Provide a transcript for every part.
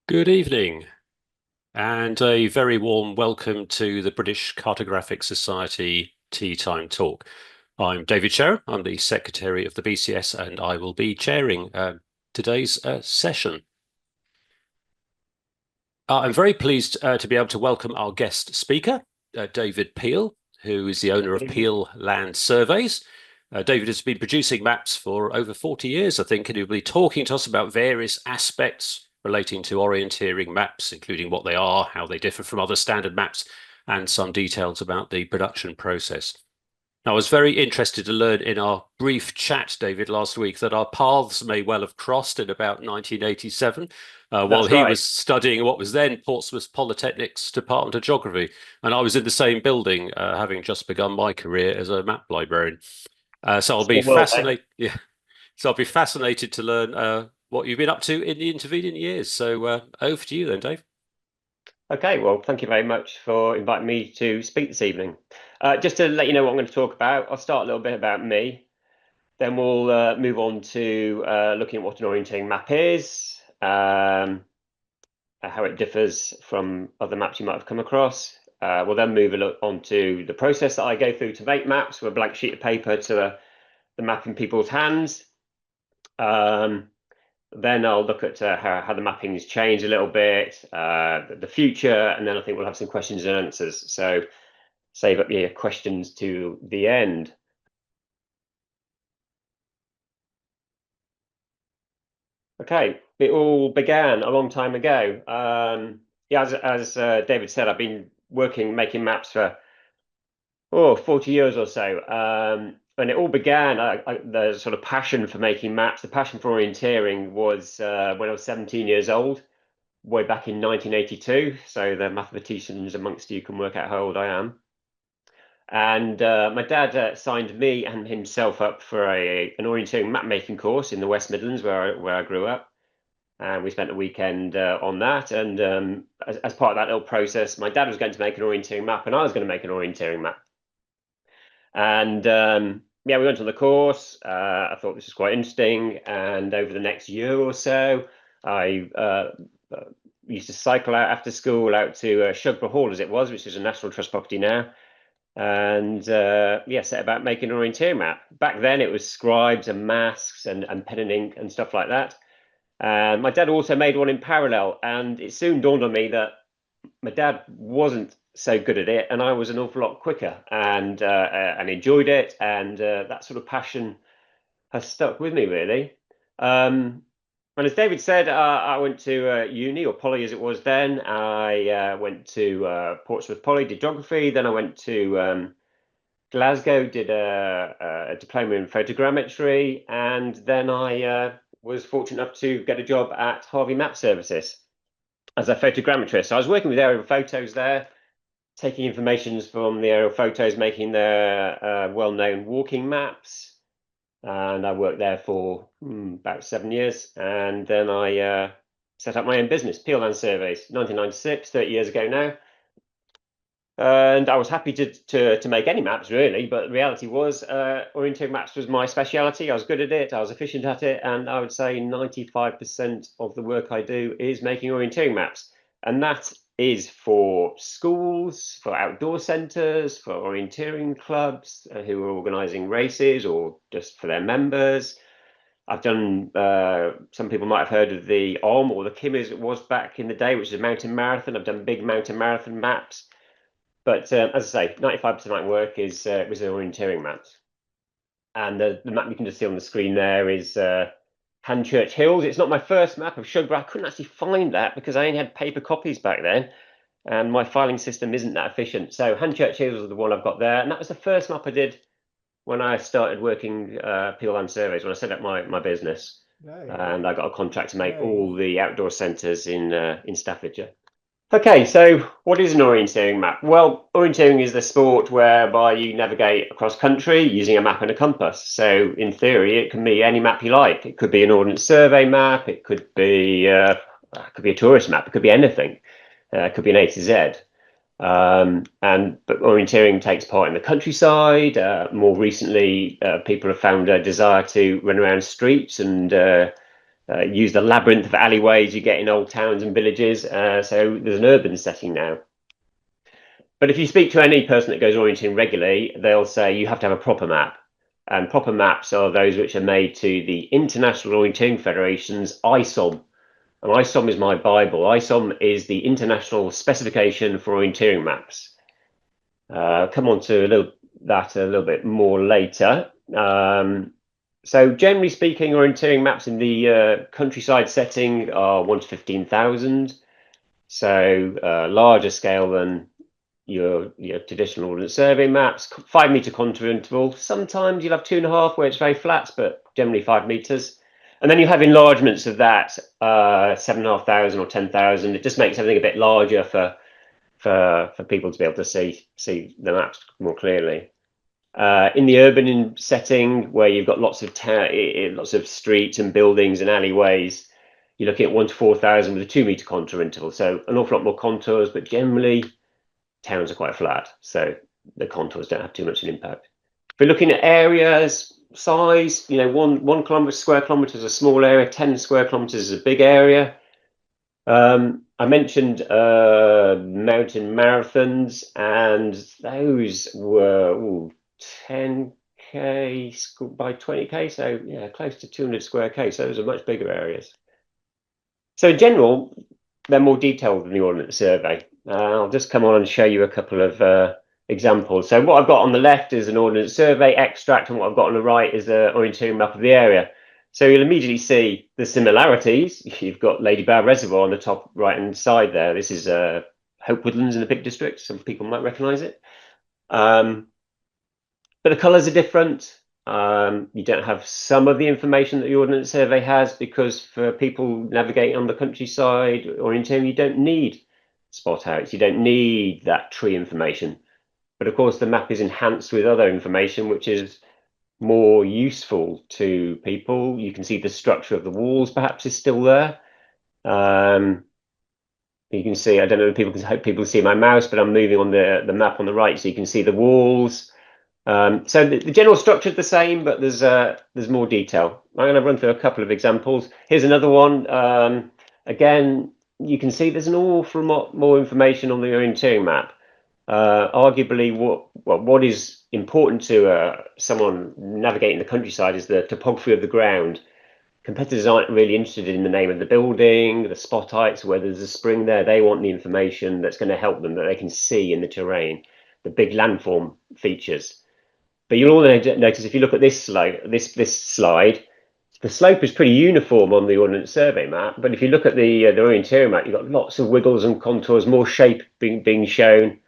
Good evening, and a very warm welcome to the British Cartographic Society Teatime Talk. I'm David Sherrow, I'm the Secretary of the BCS, and I will be chairing today's session. I'm very pleased to be able to welcome our guest speaker, David Peel, who is the owner of Peel Land Surveys. David has been producing maps for over 40 years, I think, and he'll be talking to us about various aspects relating to orienteering maps, including what they are, how they differ from other standard maps, and some details about the production process. Now, I was very interested to learn in our brief chat, David, last week that our paths may well have crossed in about 1987 while he was studying what was then Portsmouth Polytechnic's Department of Geography. And I was in the same building, having just begun my career as a map librarian. So I'll be fascinated. Yeah. So I'll be fascinated to learn what you've been up to in the intervening years. So over to you then, Dave. Okay, well, thank you very much for inviting me to speak this evening. Just to let you know what I'm going to talk about, I'll start a little bit about me. Then we'll move on to looking at what an orienteering map is, how it differs from other maps you might have come across. We'll then move on to the process that I go through to make maps with a blank sheet of paper to the map in people's hands. Then I'll look at how the mapping has changed a little bit, the future, and then I think we'll have some questions and answers. So save up your questions to the end. Okay, it all began a long time ago. Yeah, as David said, I've been making maps for 40 years or so. And it all began, the sort of passion for making maps, the passion for orienteering was when I was 17 years old, way back in 1982. So the mathematicians amongst you can work out how old I am. And my dad signed me and himself up for an orienteering map making course in the West Midlands where I grew up. And we spent a weekend on that. And as part of that little process, my dad was going to make an orienteering map and I was going to make an orienteering map. And yeah, we went on the course. I thought this was quite interesting. And over the next year or so, I used to cycle out after school out to Shugborough Hall, as it was, which is a National Trust property now. And yeah, set about making an orienteering map. Back then, it was scribes and masks and pen and ink and stuff like that. My dad also made one in parallel, and it soon dawned on me that my dad wasn't so good at it, and I was an awful lot quicker, and enjoyed it, and that sort of passion has stuck with me really. And as David said, I went to uni, or poly as it was then. I went to Portsmouth Poly, did geography. Then I went to Glasgow, did a diploma in photogrammetry, and then I was fortunate enough to get a job at Harvey Map Services as a photogrammetrist. So I was working with aerial photos there, taking information from the aerial photos, making their well-known walking maps. And I worked there for about 7 years. And then I set up my own business, Peel Land Surveys, 1996, 30 years ago now. And I was happy to make any maps, really. But the reality was orienteering maps was my speciality. I was good at it. I was efficient at it. And I would say 95% of the work I do is making orienteering maps. And that is for schools, for outdoor centres, for orienteering clubs who are organising races or just for their members. I've done, some people might have heard of the OM or the KIM as it was back in the day, which is a mountain marathon. I've done big mountain marathon maps. But as I say, 95% of my work was orienteering maps. And the map you can just see on the screen there is Hanchurch Hills. It's not my first map of Shugborough. I couldn't actually find that because I only had paper copies back then. And my filing system isn't that efficient. So Hanchurch Hills is the one I've got there. And that was the first map I did when I started working Peel Land Surveys, when I set up my business. And I got a contract to make all the outdoor centres in Staffordshire. Okay, so what is an orienteering map? Well, orienteering is the sport whereby you navigate across country using a map and a compass. So in theory, it can be any map you like. It could be an Ordnance Survey map. It could be a tourist map. It could be anything. It could be an A to Z. But orienteering takes part in the countryside. More recently, people have found a desire to run around streets and use the labyrinth of alleyways you get in old towns and villages. So there's an urban setting now. But if you speak to any person that goes orienteering regularly, they'll say you have to have a proper map. And proper maps are those which are made to the International Orienteering Federation's ISOM. And ISOM is my Bible. ISOM is the international specification for orienteering maps. Come on to that a little bit more later. So generally speaking, orienteering maps in the countryside setting are 1 to 15,000. So larger scale than your traditional Ordnance Survey maps. 5 metre contour interval. Sometimes you'll have 2.5 where it's very flat, but generally 5 metres. And then you have enlargements of that, 7,500 or 10,000. It just makes everything a bit larger for people to be able to see the maps more clearly. In the urban setting, where you've got lots of streets and buildings and alleyways, you're looking at 1 to 4,000 with a 2 metre contour interval. So an awful lot more contours, but generally towns are quite flat, so the contours don't have too much an impact. If we're looking at areas, size, 1 square kilometre is a small area, 10 square kilometres is a big area. I mentioned mountain marathons, and those were 10k by 20k, so yeah, close to 200 square k. So those are much bigger areas. So in general, they're more detailed than the Ordnance Survey. I'll just come on and show you a couple of examples. So what I've got on the left is an Ordnance Survey extract, and what I've got on the right is the orienteering map of the area. So you'll immediately see the similarities. You've got Lady Bower Reservoir on the top right-hand side there. This is Hope Woodlands in the Peak District. Some people might recognise it. But the colours are different. You don't have some of the information that the Ordnance Survey has, because for people navigating on the countryside orienteering, you don't need spot outs. You don't need that tree information. But of course, the map is enhanced with other information, which is more useful to people. You can see the structure of the walls perhaps is still there. You can see, I don't know if hope people see my mouse, but I'm moving on the map on the right, so you can see the walls. So the general structure is the same, but there's more detail. I'm going to run through a couple of examples. Here's another one. Again, you can see there's an awful lot more information on the orienteering map. Arguably, what is important to someone navigating the countryside is the topography of the ground. Competitors aren't really interested in the name of the building, the spot heights, whether there's a spring there. They want the information that's going to help them, that they can see in the terrain, the big landform features. But you'll all notice if you look at this slide, the slope is pretty uniform on the Ordnance Survey map. But if you look at the orienteering map, you've got lots of wiggles and contours, more shape being shown.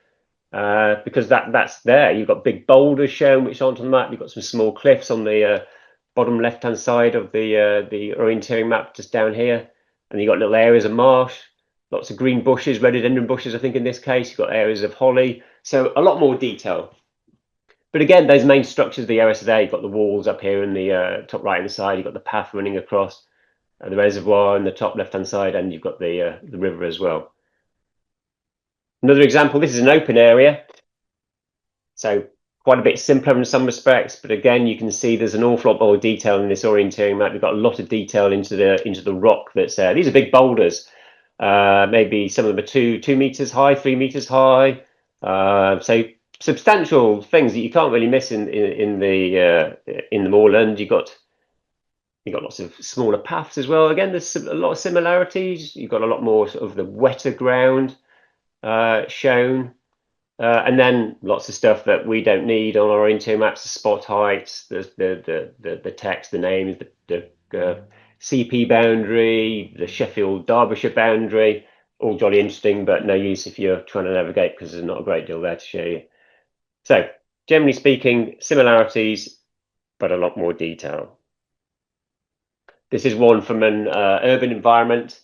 Because that's there. You've got big boulders shown which aren't on the map. You've got some small cliffs on the bottom left-hand side of the orienteering map, just down here, and you've got little areas of marsh, lots of green bushes, rhododendron bushes. I think in this case, you've got areas of holly, so a lot more detail. But again, those main structures of the OSA, you've got the walls up here in the top right-hand side. You've got the path running across the reservoir in the top left-hand side, and you've got the river as well. Another example, this is an open area, so quite a bit simpler in some respects, but again, you can see there's an awful lot more detail in this orienteering map. We've got a lot of detail into the rock that's there. These are big boulders, maybe some of them are 2 meters high, 3 meters high, so substantial things that you can't really miss in the moorland. You've got lots of smaller paths as well. Again, there's a lot of similarities. You've got a lot more sort of the wetter ground shown, and then lots of stuff that we don't need on our orienteering maps: the spot heights, the text, the names, the CP boundary, the Sheffield Derbyshire boundary. All jolly interesting, but no use if you're trying to navigate, because there's not a great deal there to show you. So generally speaking, similarities, but a lot more detail. This is one from an urban environment.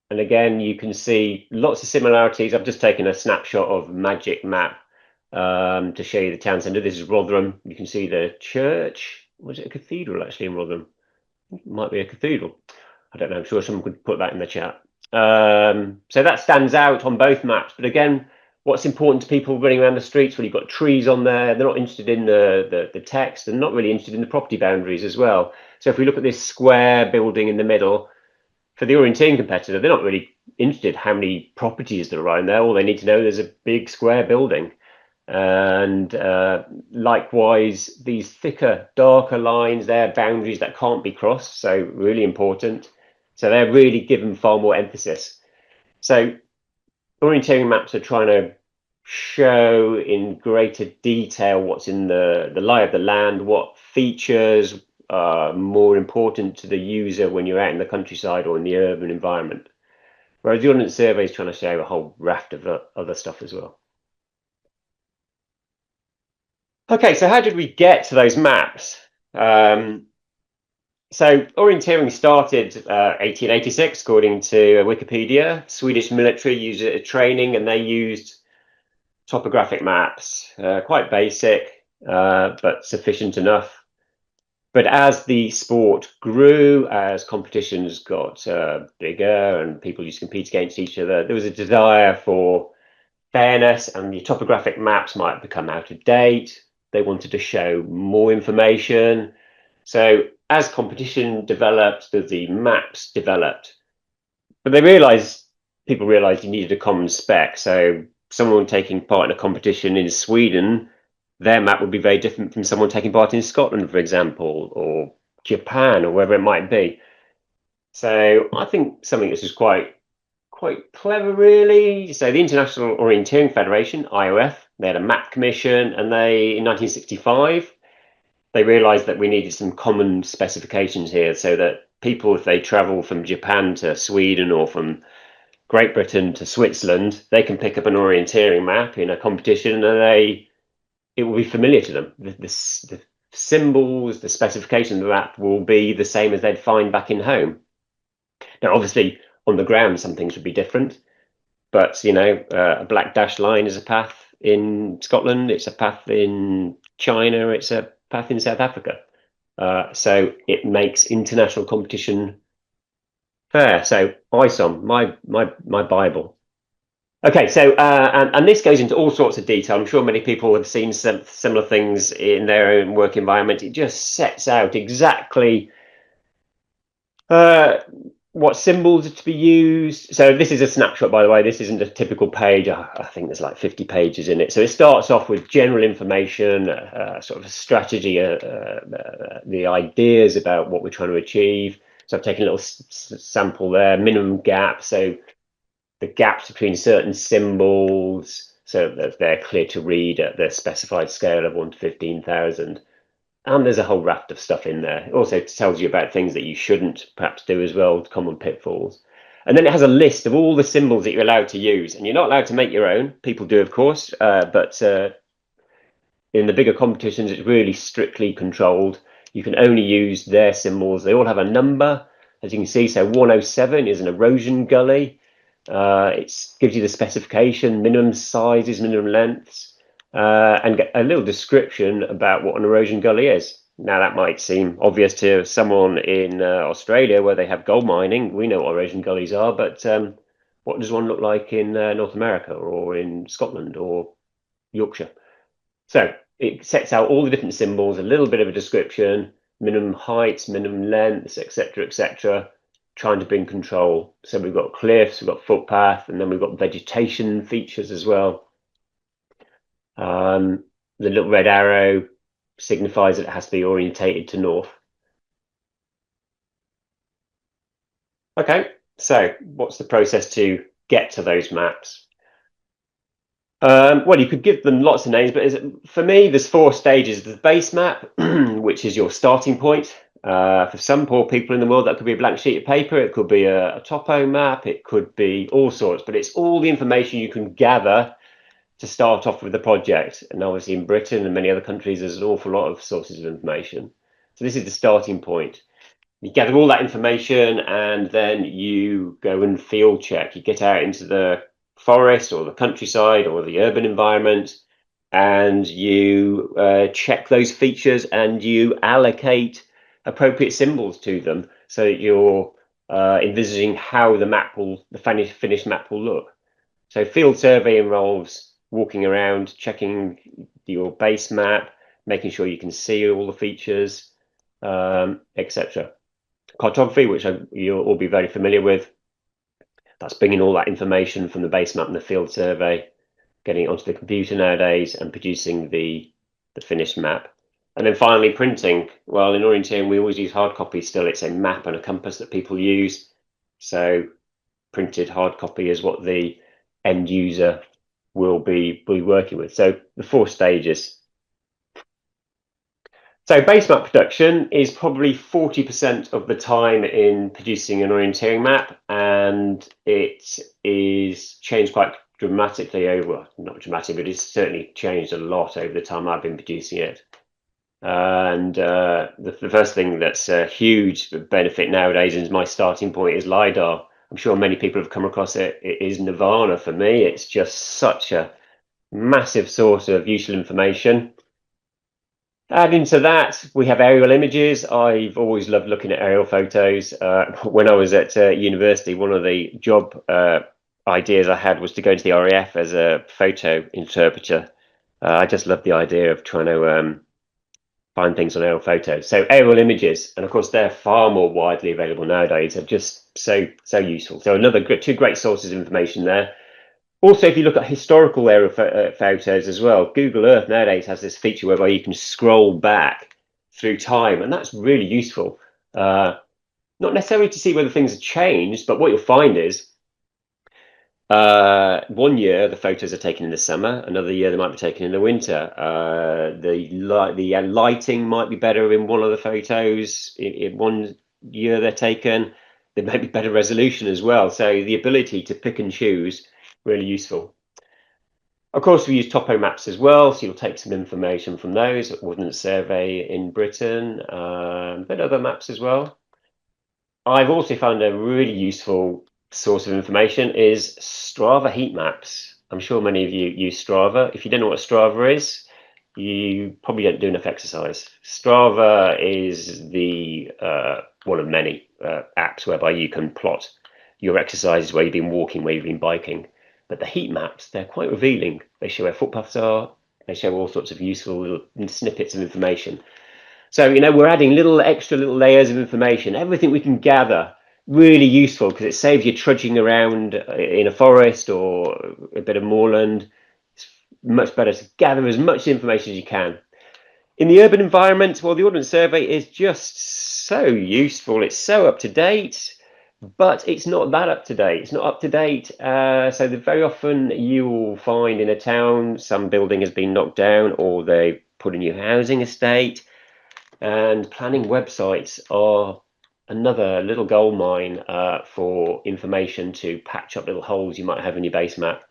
And again, you can see lots of similarities. I've just taken a snapshot of Magic Map to show you the town centre. This is Rotherham. You can see the church. Was it a cathedral actually in Rotherham? It might be a cathedral. I don't know. I'm sure someone could put that in the chat. So that stands out on both maps. But again, what's important to people running around the streets, when you've got trees on there, they're not interested in the text. They're not really interested in the property boundaries as well. So if we look at this square building in the middle, for the orienteering competitor, they're not really interested how many properties there are around there. All they need to know there's a big square building. And likewise, these thicker, darker lines, they're boundaries that can't be crossed, so really important. So they're really given far more emphasis. So orienteering maps are trying to show in greater detail what's in the lie of the land, what features are more important to the user when you're out in the countryside or in the urban environment. Whereas the Ordnance Survey is trying to show a whole raft of other stuff as well. Okay, so how did we get to those maps? So orienteering started 1886, according to Wikipedia. Swedish military used it at training, and they used topographic maps, quite basic, but sufficient enough. But as the sport grew, as competitions got bigger and people used to compete against each other, there was a desire for fairness, and the topographic maps might become out of date. They wanted to show more information. So as competition developed, the maps developed. But people realized you needed a common spec. So someone taking part in a competition in Sweden, their map would be very different from someone taking part in Scotland, for example, or Japan, or wherever it might be. So I think something this is quite clever, really. So the International Orienteering Federation, IOF, they had a map commission, and in 1965, they realized that we needed some common specifications here so that people, if they travel from Japan to Sweden or from Great Britain to Switzerland, they can pick up an orienteering map in a competition, and it will be familiar to them. The symbols, the specification of the map will be the same as they'd find back in home. Now, obviously, on the ground, some things would be different, but a black dashed line is a path in Scotland, it's a path in China, it's a path in South Africa. So it makes international competition fair. So ISOM, my Bible. Okay, so and this goes into all sorts of detail. I'm sure many people have seen some similar things in their own work environment. It just sets out exactly what symbols are to be used. So this is a snapshot, by the way. This isn't a typical page. I think there's like 50 pages in it. So it starts off with general information, sort of a strategy, the ideas about what we're trying to achieve. So I've taken a little sample there, minimum gap. So the gaps between certain symbols, so that they're clear to read at the specified scale of 1 to 15,000. And there's a whole raft of stuff in there. It also tells you about things that you shouldn't perhaps do as well, common pitfalls. And then it has a list of all the symbols that you're allowed to use. And you're not allowed to make your own. People do, of course, but in the bigger competitions, it's really strictly controlled. You can only use their symbols. They all have a number, as you can see. So 107 is an erosion gully. It gives you the specification, minimum sizes, minimum lengths, and a little description about what an erosion gully is. Now, that might seem obvious to someone in Australia where they have gold mining. We know what erosion gullies are, but what does one look like in North America or in Scotland or Yorkshire? So it sets out all the different symbols, a little bit of a description, minimum heights, minimum lengths, etc., trying to bring control. So we've got cliffs, we've got footpath, and then we've got vegetation features as well. The little red arrow signifies that it has to be orientated to north. Okay, so what's the process to get to those maps? Well, you could give them lots of names, but for me, there's 4 stages. The base map, which is your starting point. For some poor people in the world, that could be a blank sheet of paper. It could be a topo map. It could be all sorts, but it's all the information you can gather to start off with the project. And obviously in Britain and many other countries, there's an awful lot of sources of information. So this is the starting point. You gather all that information, and then you go and field check. You get out into the forest or the countryside or the urban environment, and you check those features, and you allocate appropriate symbols to them so that you're envisaging how the finished map will look. So field survey involves walking around, checking your base map, making sure you can see all the features, etc. Cartography, which you'll all be very familiar with, that's bringing all that information from the base map and the field survey, getting it onto the computer nowadays and producing the finished map. And then finally printing. Well, in orienteering, we always use hard copy still. It's a map and a compass that people use. So printed hard copy is what the end user will be working with. So the 4 stages. So base map production is probably 40% of the time in producing an orienteering map, and it is changed quite dramatically over, well, not dramatic, but it's certainly changed a lot over the time I've been producing it. And the first thing that's a huge benefit nowadays, and my starting point, is LiDAR. I'm sure many people have come across it. It is nirvana for me. It's just such a massive source of useful information. Adding to that, we have aerial images. I've always loved looking at aerial photos. When I was at university, one of the job ideas I had was to go into the RAF as a photo interpreter. I just love the idea of trying to find things on aerial photos. So aerial images, and of course they're far more widely available nowadays, are just so useful. So another 2 great sources of information there. Also, if you look at historical aerial photos as well, Google Earth nowadays has this feature whereby you can scroll back through time, and that's really useful. Not necessarily to see whether things have changed, but what you'll find is 1 year the photos are taken in the summer, another year they might be taken in the winter. The lighting might be better in one of the photos. In 1 year they're taken, there may be better resolution as well. So the ability to pick and choose, really useful. Of course, we use topo maps as well, so you'll take some information from those, Ordnance Survey in Britain, but other maps as well. I've also found a really useful source of information is Strava heat maps. I'm sure many of you use Strava. If you don't know what Strava is, you probably don't do enough exercise. Strava is the one of many apps whereby you can plot your exercises, where you've been walking, where you've been biking. But the heat maps, they're quite revealing. They show where footpaths are. They show all sorts of useful little snippets of information. So, we're adding extra little layers of information, everything we can gather, really useful, because it saves you trudging around in a forest or a bit of moorland. It's much better to gather as much information as you can. In the urban environment, well, the Ordnance Survey is just so useful. It's so up to date, but it's not that up to date. It's not up to date. So very often you will find in a town some building has been knocked down, or they put a new housing estate. And planning websites are another little gold mine for information to patch up little holes you might have in your base map.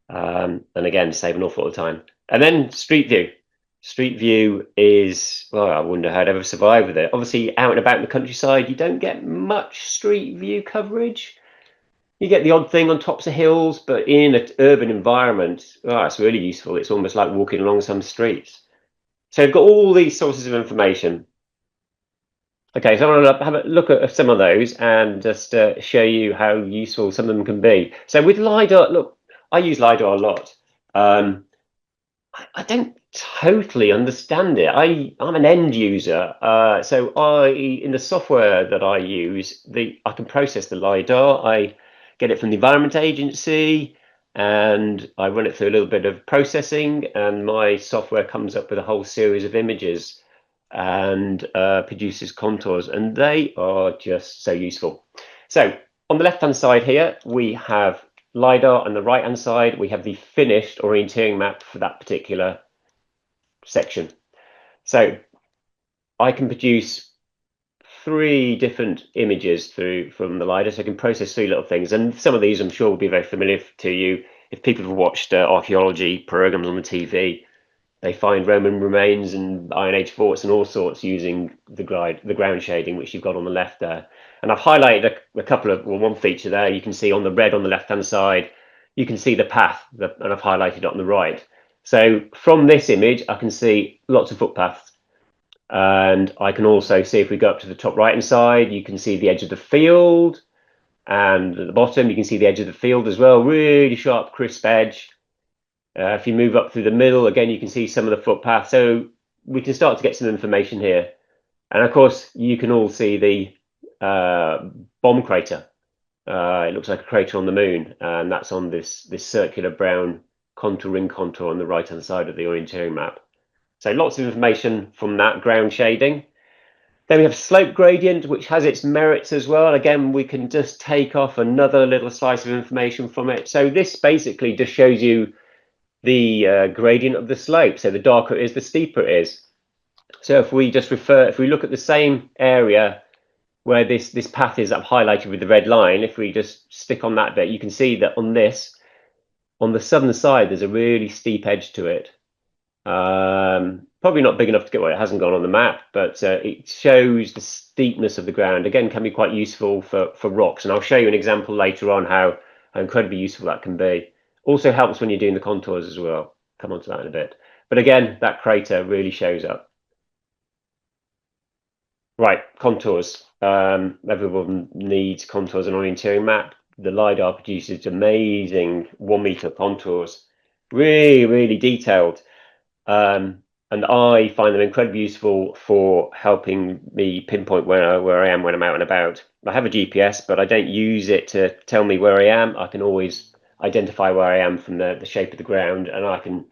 And again, save an awful lot of time. And then Street View. Street View is, well, I wonder how I'd ever survive with it. Obviously, out and about in the countryside, you don't get much Street View coverage. You get the odd thing on tops of hills, but in an urban environment, it's really useful. It's almost like walking along some streets. So we've got all these sources of information. Okay, so I want to have a look at some of those and just show you how useful some of them can be. So with LiDAR, look, I use LiDAR a lot. I don't totally understand it. I'm an end user, so in the software that I use, I can process the LiDAR. I get it from the Environment Agency, and I run it through a little bit of processing, and my software comes up with a whole series of images and produces contours, and they are just so useful. So on the left-hand side here, we have LiDAR, and the right-hand side, we have the finished orienteering map for that particular section. So I can produce 3 different images from the LiDAR, so I can process 3 little things, and some of these I'm sure will be very familiar to you. If people have watched archaeology programs on the TV, they find Roman remains and Iron Age forts and all sorts using the ground shading, which you've got on the left there. And I've highlighted a couple of, one feature there. You can see on the red on the left-hand side, you can see the path, and I've highlighted it on the right. So from this image, I can see lots of footpaths. And I can also see, if we go up to the top right-hand side, you can see the edge of the field. And at the bottom, you can see the edge of the field as well. Really sharp, crisp edge. If you move up through the middle, again, you can see some of the footpath. So we can start to get some information here. And of course, you can all see the bomb crater. It looks like a crater on the moon, and that's on this circular brown ring contour on the right-hand side of the orienteering map. So lots of information from that ground shading. Then we have slope gradient, which has its merits as well. Again, we can just take off another little slice of information from it. So this basically just shows you the gradient of the slope. So the darker it is, the steeper it is. So if we look at the same area where this path is highlighted with the red line, if we just stick on that bit, you can see that on the southern side, there's a really steep edge to it. Probably not big enough to get where it hasn't gone on the map, but it shows the steepness of the ground. Again, can be quite useful for rocks, and I'll show you an example later on how incredibly useful that can be. Also helps when you're doing the contours as well. Come on to that in a bit. But again, that crater really shows up. Right, contours. Everyone needs contours on an orienteering map. The LiDAR produces amazing 1 meter contours, really detailed. And I find them incredibly useful for helping me pinpoint where I am when I'm out and about. I have a GPS, but I don't use it to tell me where I am. I can always identify where I am from the shape of the ground, and I can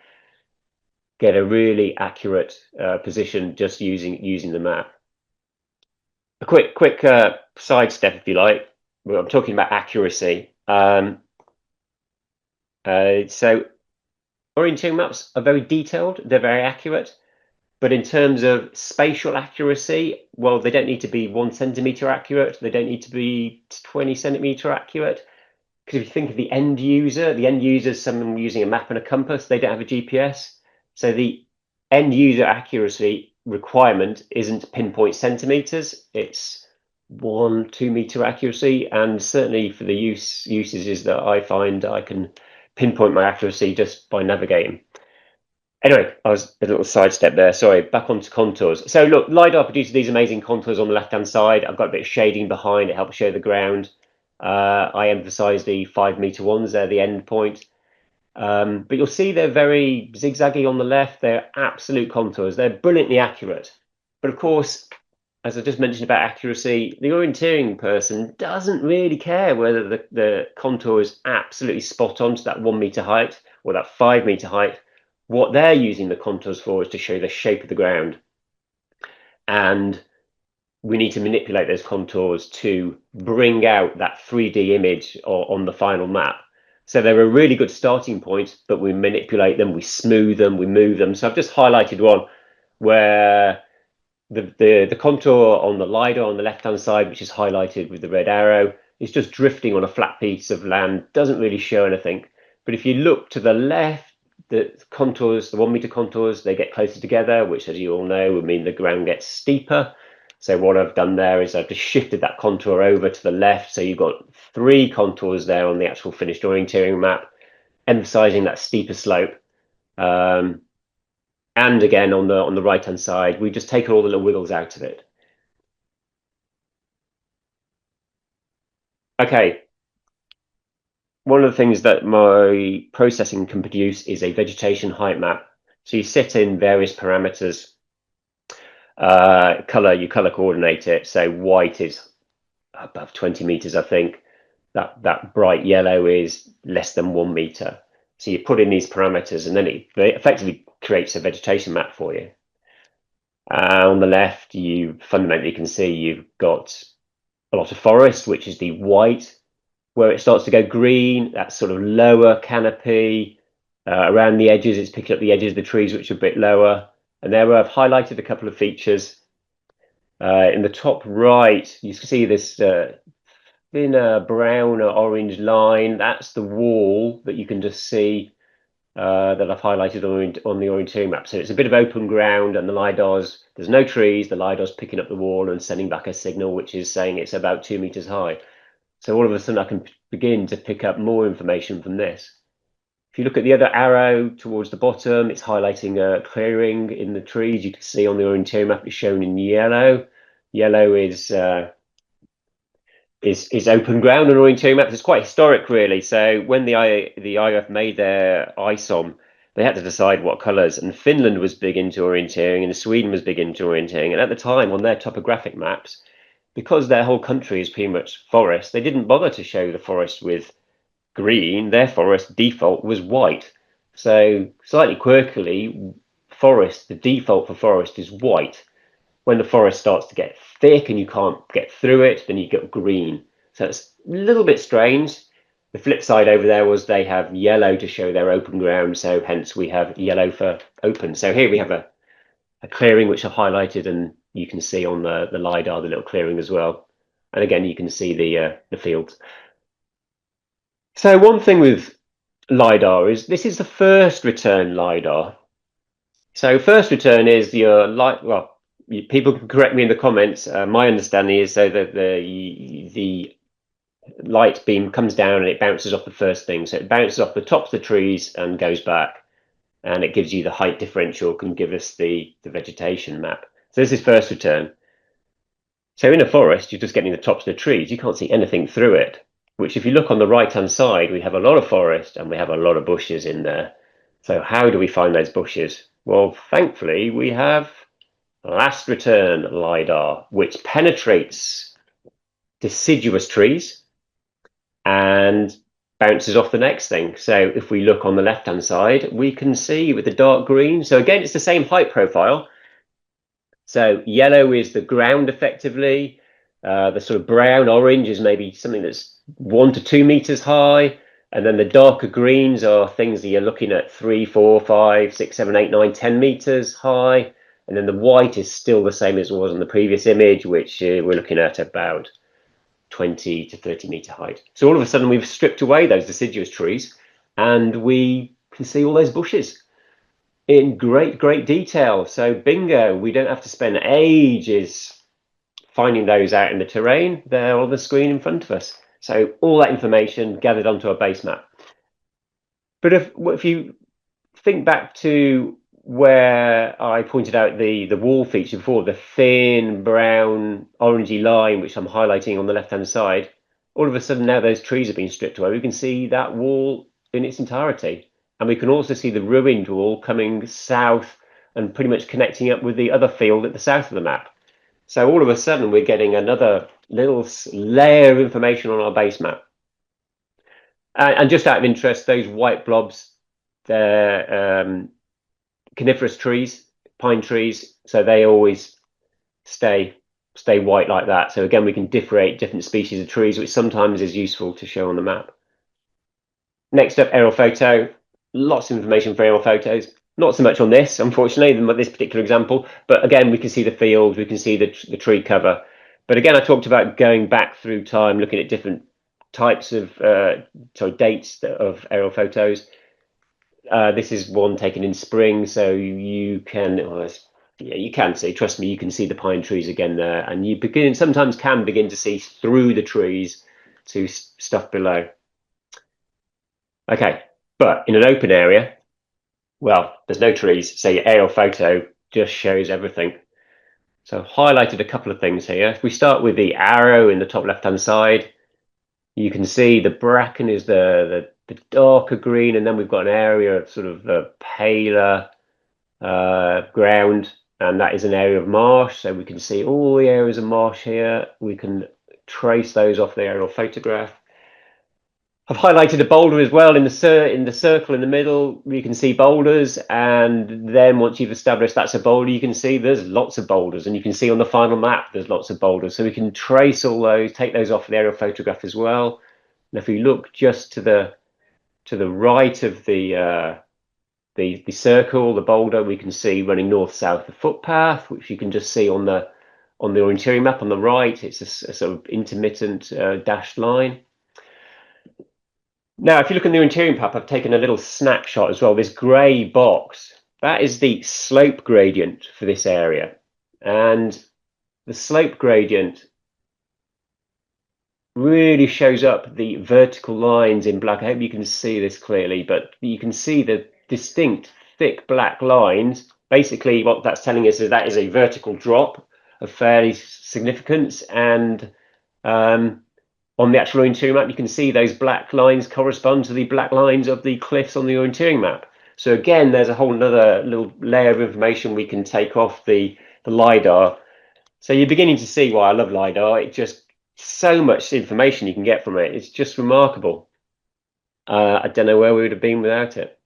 get a really accurate position just using the map. A quick sidestep, if you like. Well, I'm talking about accuracy. So orienteering maps are very detailed. They're very accurate. But in terms of spatial accuracy, well, they don't need to be 1 centimeter accurate. They don't need to be 20 centimeter accurate. Because if you think of the end user is someone using a map and a compass. They don't have a GPS. So the end user accuracy requirement isn't pinpoint centimeters. It's 1, 2 meter accuracy. And certainly for the usages that I find, I can pinpoint my accuracy just by navigating. Anyway, I was a little sidestep there. Sorry, back onto contours. So look, LiDAR produces these amazing contours on the left-hand side. I've got a bit of shading behind. It helps show the ground. I emphasize the 5 meter ones. They're the end point. But you'll see they're very zigzaggy on the left. They're absolute contours. They're brilliantly accurate. But of course, as I just mentioned about accuracy, the orienteering person doesn't really care whether the contour is absolutely spot on to that 1 meter height or that 5 meter height. What they're using the contours for is to show the shape of the ground. And we need to manipulate those contours to bring out that 3D image on the final map. So they're a really good starting point, but we manipulate them, we smooth them, we move them. So I've just highlighted one where the contour on the LiDAR on the left-hand side, which is highlighted with the red arrow, is just drifting on a flat piece of land, doesn't really show anything. But if you look to the left, the contours, the 1 meter contours, they get closer together, which, as you all know, would mean the ground gets steeper. So what I've done there is I've just shifted that contour over to the left. So you've got 3 contours there on the actual finished orienteering map, emphasizing that steeper slope. And again, on the right-hand side, we've just taken all the little wiggles out of it. Okay. One of the things that my processing can produce is a vegetation height map. So you set in various parameters. You color coordinate it. So white is above 20 meters, I think. That bright yellow is less than 1 meter. So you put in these parameters, and then it effectively creates a vegetation map for you. On the left, you fundamentally can see you've got a lot of forest, which is the white. Where it starts to go green, that's sort of lower canopy. Around the edges, it's picking up the edges of the trees, which are a bit lower. And there I've highlighted a couple of features. In the top right, you can see this thinner brown or orange line. That's the wall that you can just see that I've highlighted on the orienteering map. So it's a bit of open ground, and there's no trees. The LiDAR's picking up the wall and sending back a signal, which is saying it's about 2 meters high. So all of a sudden, I can begin to pick up more information from this. If you look at the other arrow towards the bottom, it's highlighting a clearing in the trees. You can see on the orienteering map, it's shown in yellow. Yellow is open ground on orienteering maps. It's quite historic, really. So when the IOF made their ISOM, they had to decide what colours. And Finland was big into orienteering, and Sweden was big into orienteering. And at the time, on their topographic maps, because their whole country is pretty much forest, they didn't bother to show the forest with green. Their forest default was white. So slightly quirkily, forest, the default for forest is white. When the forest starts to get thick and you can't get through it, then you get green. So it's a little bit strange. The flip side over there was they have yellow to show their open ground, so hence we have yellow for open. So here we have a clearing which I've highlighted, and you can see on the LiDAR the little clearing as well. And again, you can see the fields. So one thing with LiDAR is this is the first return LiDAR. So first return is your light. Well, people can correct me in the comments. My understanding is so that the light beam comes down and it bounces off the first thing. So it bounces off the tops of the trees and goes back, and it gives you the height differential, can give us the vegetation map. So this is first return. So in a forest, you're just getting the tops of the trees. You can't see anything through it, which if you look on the right-hand side, we have a lot of forest and we have a lot of bushes in there. So how do we find those bushes? Well, thankfully, we have last return LiDAR, which penetrates deciduous trees and bounces off the next thing. So if we look on the left-hand side, we can see with the dark green. So again, it's the same height profile. So yellow is the ground effectively. The sort of brown orange is maybe something that's 1 to 2 meters high. And then the darker greens are things that you're looking at 3, 4, 5, 6, 7, 8, 9, 10 meters high. And then the white is still the same as it was on the previous image, which we're looking at about 20 to 30 meter height. So all of a sudden we've stripped away those deciduous trees and we can see all those bushes in great detail. So bingo, we don't have to spend ages finding those out in the terrain. They're on the screen in front of us. So all that information gathered onto a base map. But if you think back to where I pointed out the wall feature before, the thin brown orangey line, which I'm highlighting on the left-hand side, all of a sudden now those trees have been stripped away. We can see that wall in its entirety. And we can also see the ruined wall coming south and pretty much connecting up with the other field at the south of the map. So all of a sudden we're getting another little layer of information on our base map. And just out of interest, those white blobs, they're coniferous trees, pine trees, so they always stay white like that. So again, we can differentiate different species of trees, which sometimes is useful to show on the map. Next up, aerial photo. Lots of information for aerial photos. Not so much on this, unfortunately, than this particular example. But again, we can see the fields, we can see the tree cover. But again, I talked about going back through time, looking at different types of dates of aerial photos. This is one taken in spring, so you can, yeah, you can see. Trust me, you can see the pine trees again there, and you sometimes can begin to see through the trees to stuff below. Okay, but in an open area, well, there's no trees, so your aerial photo just shows everything. So I've highlighted a couple of things here. If we start with the arrow in the top left-hand side, you can see the bracken is the darker green, and then we've got an area of sort of paler ground, and that is an area of marsh. So we can see all the areas of marsh here. We can trace those off the aerial photograph. I've highlighted a boulder as well in the circle in the middle. You can see boulders, and then once you've established that's a boulder, you can see there's lots of boulders, and you can see on the final map there's lots of boulders. So we can trace all those, take those off the aerial photograph as well. And if we look just to the right of the circle, the boulder, we can see running north-south the footpath, which you can just see on the orienteering map on the right. It's a sort of intermittent dashed line. Now, if you look in the orienteering map, I've taken a little snapshot as well. This grey box, that is the slope gradient for this area. And the slope gradient really shows up the vertical lines in black. I hope you can see this clearly, but you can see the distinct thick black lines. Basically, what that's telling us is that is a vertical drop of fairly significance, and on the actual orienteering map, you can see those black lines correspond to the black lines of the cliffs on the orienteering map. So again, there's a whole nother little layer of information we can take off the LiDAR. So you're beginning to see why I love LiDAR. It just, so much information you can get from it. It's just remarkable. I don't know where we would have been without it.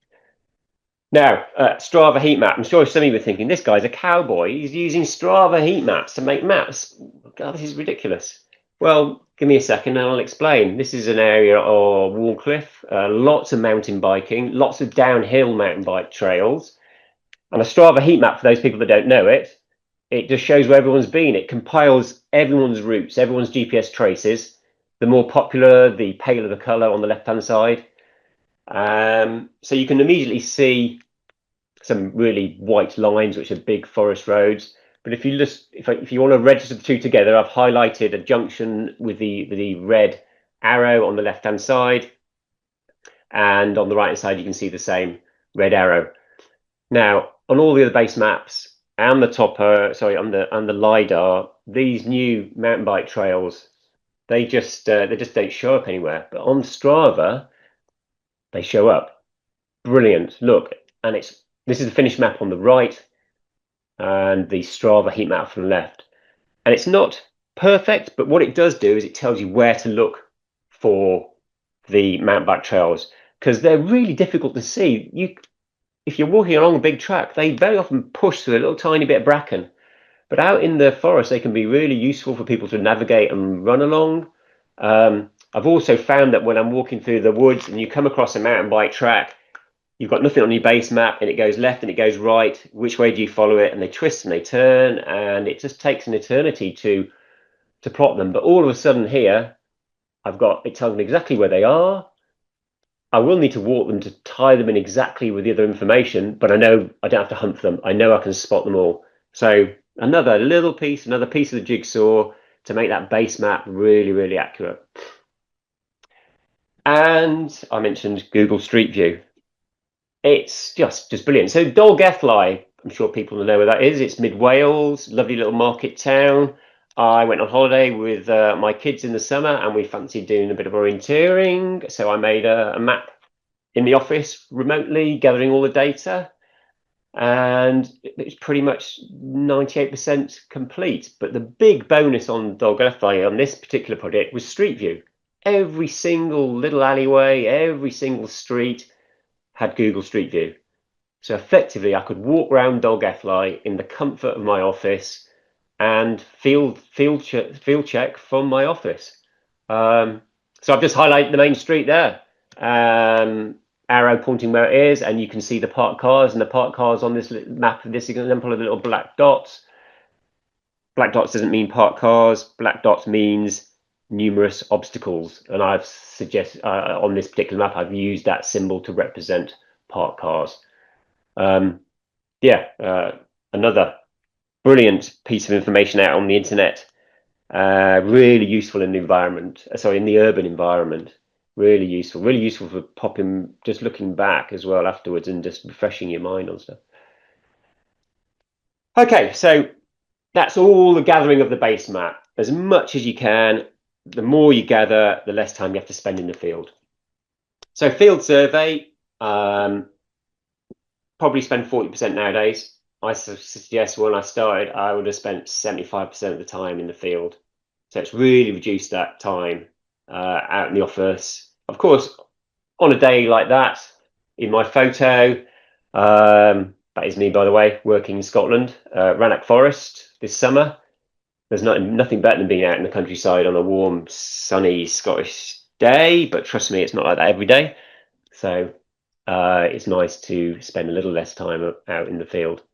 Now, Strava heat map. I'm sure some of you were thinking, this guy's a cowboy. He's using Strava heat maps to make maps. God, this is ridiculous. Well, give me a second and I'll explain. This is an area of Wallcliff, lots of mountain biking, lots of downhill mountain bike trails. And a Strava heat map, for those people that don't know it, it just shows where everyone's been. It compiles everyone's routes, everyone's GPS traces. The more popular, the paler the color on the left-hand side. So you can immediately see some really white lines, which are big forest roads. But if you just, if you want to register the two together, I've highlighted a junction with the red arrow on the left-hand side, and on the right-hand side you can see the same red arrow. Now, on all the other base maps and the on the LiDAR, these new mountain bike trails, they just don't show up anywhere. But on Strava, they show up. Brilliant. Look, and this is the finished map on the right and the Strava heat map from the left. And it's not perfect, but what it does do is it tells you where to look for the mountain bike trails, because they're really difficult to see. If you're walking along a big track, they very often push through a little tiny bit of bracken. But out in the forest, they can be really useful for people to navigate and run along. I've also found that when I'm walking through the woods and you come across a mountain bike track, you've got nothing on your base map and it goes left and it goes right. Which way do you follow it? And they twist and they turn, and it just takes an eternity to plot them. But all of a sudden here, it tells me exactly where they are. I will need to walk them to tie them in exactly with the other information, but I know I don't have to hunt for them. I know I can spot them all. So another piece of the jigsaw to make that base map really, really accurate. And I mentioned Google Street View. It's just brilliant. So Dolgellau, I'm sure people know where that is. It's mid Wales, lovely little market town. I went on holiday with my kids in the summer and we fancied doing a bit of orienteering. So I made a map in the office remotely, gathering all the data. And it's pretty much 98% complete. But the big bonus on Dolgellau on this particular project was Street View. Every single little alleyway, every single street had Google Street View. So effectively, I could walk around Dolgellau in the comfort of my office and field check from my office. So I've just highlighted the main street there. Arrow pointing where it is, and you can see the parked cars, and the parked cars on this map, this example of the little black dots. Black dots doesn't mean parked cars. Black dots means numerous obstacles, and I've suggested on this particular map I've used that symbol to represent parked cars. Another brilliant piece of information out on the internet, really useful in the environment, in the urban environment. Really useful for popping, just looking back as well afterwards and just refreshing your mind on stuff. Okay, so that's all the gathering of the base map. As much as you can. The more you gather, the less time you have to spend in the field. So field survey, probably spend 40% nowadays. I suggest when I started, I would have spent 75% of the time in the field. So it's really reduced that time out in the office. Of course, on a day like that, in my photo, that is me, by the way, working in Scotland, Rannoch Forest this summer. There's nothing better than being out in the countryside on a warm, sunny Scottish day, but trust me, it's not like that every day. So it's nice to spend a little less time out in the field.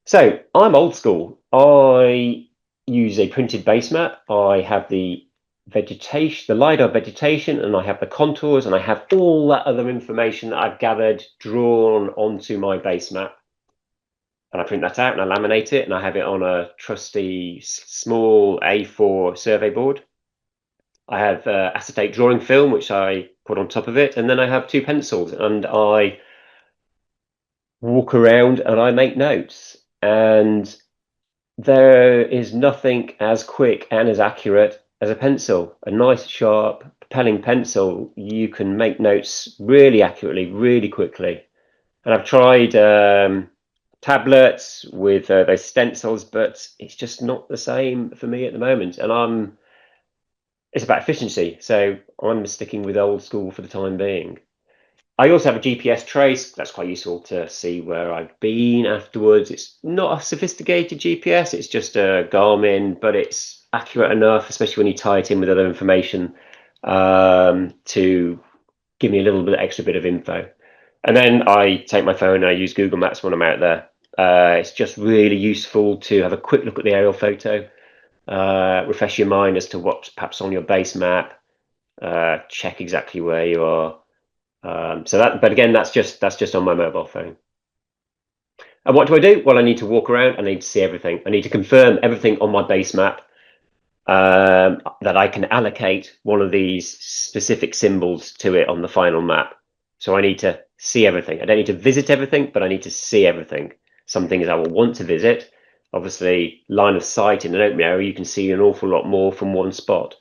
So I'm old school. I use a printed base map. I have the vegetation, the LiDAR vegetation, and I have the contours, and I have all that other information that I've gathered drawn onto my base map. And I print that out and I laminate it, and I have it on a trusty small A4 survey board. I have acetate drawing film, which I put on top of it, and then I have 2 pencils, and I walk around and I make notes. And there is nothing as quick and as accurate as a pencil. A nice, sharp, propelling pencil, you can make notes really accurately, really quickly. And I've tried tablets with those stencils, but it's just not the same for me at the moment. And it's about efficiency, so I'm sticking with old school for the time being. I also have a GPS trace. That's quite useful to see where I've been afterwards. It's not a sophisticated GPS. It's just a Garmin, but it's accurate enough, especially when you tie it in with other information, to give me a little bit extra bit of info. And then I take my phone and I use Google Maps when I'm out there. It's just really useful to have a quick look at the aerial photo, refresh your mind as to what's perhaps on your base map, check exactly where you are. But again, that's just on my mobile phone. And what do? Well, I need to walk around. I need to see everything. I need to confirm everything on my base map, that I can allocate one of these specific symbols to it on the final map. So I need to see everything. I don't need to visit everything, but I need to see everything. Some things I will want to visit. Obviously, line of sight in an open area, you can see an awful lot more from one spot.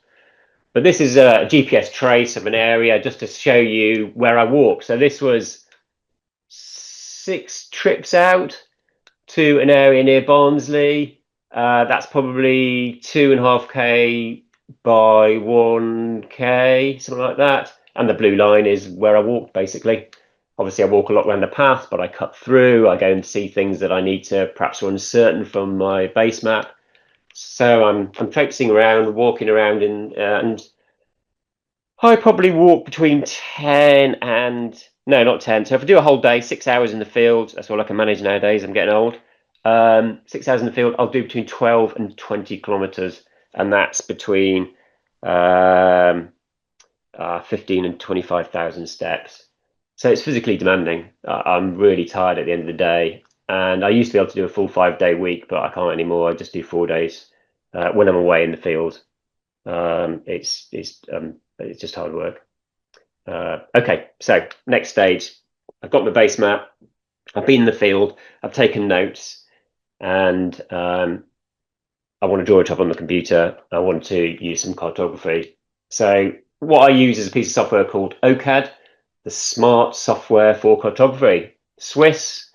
But this is a GPS trace of an area just to show you where I walk. So this was 6 trips out to an area near Barnsley. That's probably 2.5k by 1k, something like that. And the blue line is where I walked, basically. Obviously, I walk a lot around the path, but I cut through. I go and see things that I need to perhaps are uncertain from my base map. So I'm traipsing around, walking around, and I probably walk between 10 and no, not 10. So if I do a whole day, 6 hours in the field, that's all I can manage nowadays. I'm getting old. 6 hours in the field, I'll do between 12 and 20 kilometers, and that's between 15 and 25,000 steps. So it's physically demanding. I'm really tired at the end of the day, and I used to be able to do a full 5-day week, but I can't anymore. I just do 4 days when I'm away in the field. It's just hard work. Okay, so next stage. I've got my base map. I've been in the field. I've taken notes, and I want to draw it up on the computer. I want to use some cartography. So what I use is a piece of software called OCAD, the Smart Software for Cartography. Swiss.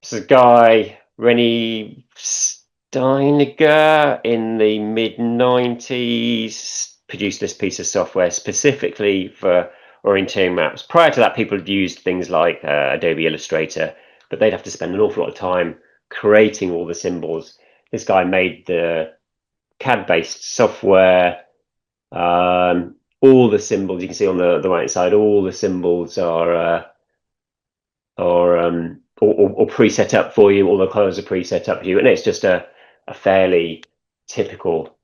This is a guy, Rennie Steiniger, in the mid-90s, produced this piece of software specifically for orienteering maps. Prior to that, people had used things like Adobe Illustrator, but they'd have to spend an awful lot of time creating all the symbols. This guy made the CAD-based software. All the symbols you can see on the right side, all the symbols are pre-set up for you. All the colors are pre-set up for you, and it's just a fairly typical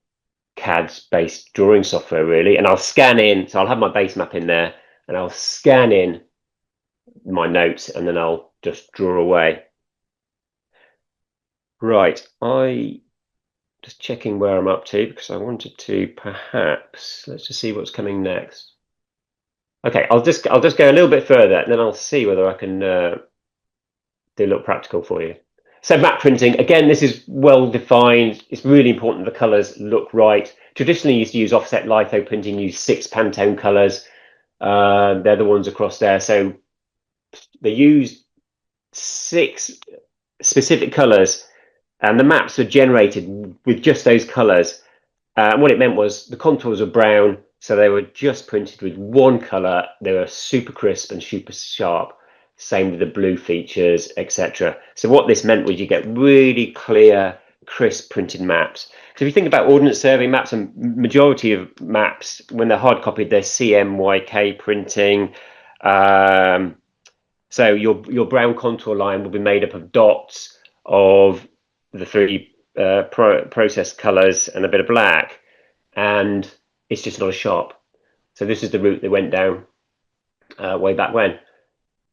CAD-based drawing software, really. And I'll scan in, so I'll have my base map in there, and I'll scan in my notes, and then I'll just draw away. Right, I just checking where I'm up to, because I wanted to perhaps, let's just see what's coming next. Okay, I'll just go a little bit further, and then I'll see whether I can do a little practical for you. So map printing, again, this is well defined. It's really important the colors look right. Traditionally, you used to use offset litho printing, use 6 Pantone colors. They're the ones across there. So they used 6 specific colors, and the maps were generated with just those colors. And what it meant was the contours were brown, so they were just printed with one color. They were super crisp and super sharp. Same with the blue features, etc. So what this meant was you get really clear, crisp printed maps. So if you think about Ordnance Survey maps, and majority of maps, when they're hard copied, they're CMYK printing. So your brown contour line will be made up of dots of the 3 process colors and a bit of black, and it's just not as sharp. So this is the route they went down way back when.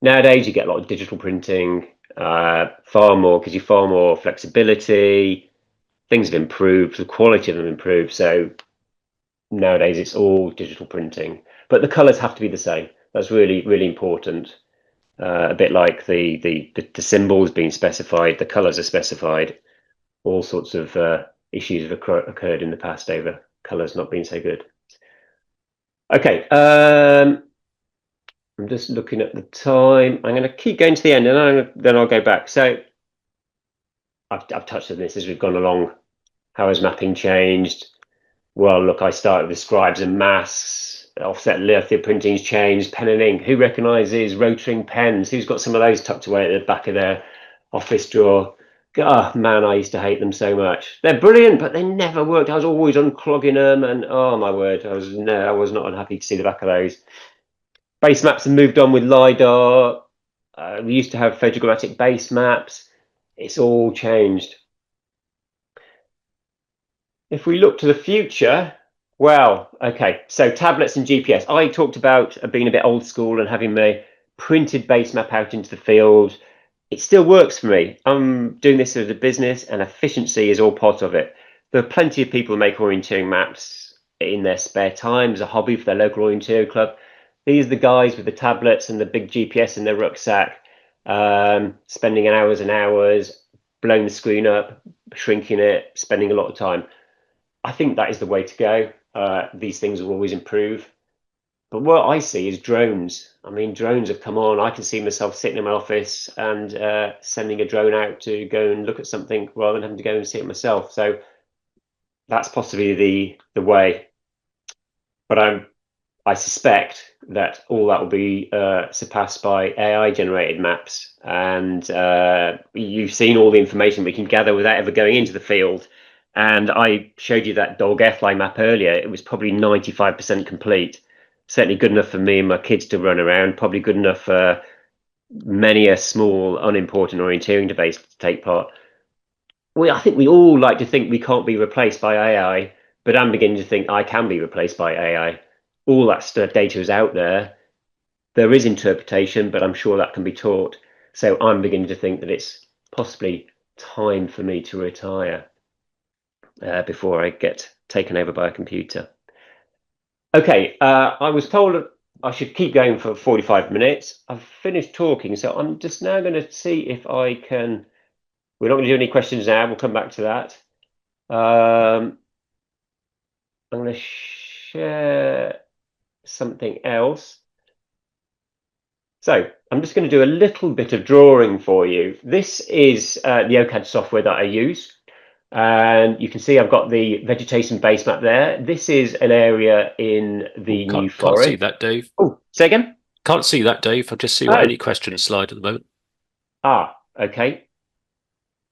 Nowadays, you get a lot of digital printing, far more, gives you far more flexibility. Things have improved, the quality of them improved. So nowadays, it's all digital printing, but the colors have to be the same. That's really, really important. A bit like the symbols being specified, the colors are specified. All sorts of issues have occurred in the past over colors not being so good. Okay. I'm just looking at the time. I'm going to keep going to the end, and then I'll go back. So I've touched on this as we've gone along. How has mapping changed? Well, look, I started with scribes and masks. Offset litho printing's changed. Pen and ink. Who recognises rotating pens? Who's got some of those tucked away at the back of their office drawer? Oh man, I used to hate them so much. They're brilliant, but they never worked. I was always unclogging them, and oh my word, I was not unhappy to see the back of those. Base maps have moved on with LiDAR. We used to have photogrammetric base maps. It's all changed. If we look to the future, well, okay, so tablets and GPS. I talked about being a bit old school and having my printed base map out into the field. It still works for me. I'm doing this as a business, and efficiency is all part of it. There are plenty of people who make orienteering maps in their spare time as a hobby for their local orienteering club. These are the guys with the tablets and the big GPS in their rucksack, spending hours and hours, blowing the screen up, shrinking it, spending a lot of time. I think that is the way to go. These things will always improve. But what I see is drones. I mean, drones have come on. I can see myself sitting in my office and sending a drone out to go and look at something rather than having to go and see it myself. So that's possibly the way. But I suspect that all that will be surpassed by AI generated maps. And you've seen all the information we can gather without ever going into the field. And I showed you that dog airfly map earlier. It was probably 95% complete. Certainly good enough for me and my kids to run around. Probably good enough for many a small, unimportant orienteering debate to take part. I think we all like to think we can't be replaced by AI, but I'm beginning to think I can be replaced by AI. All that data is out there. There is interpretation, but I'm sure that can be taught. So I'm beginning to think that it's possibly time for me to retire before I get taken over by a computer. Okay, I was told I should keep going for 45 minutes. I've finished talking, so I'm just now going to see if I can. We're not going to do any questions now. We'll come back to that. I'm going to share something else. So I'm just going to do a little bit of drawing for you. This is the OCAD software that I use. And you can see I've got the vegetation base map there. This is an area in the New Forest. Can't see that, Dave. Oh, say again? Can't see that, Dave. I'll just see what any questions slide at the moment. Okay.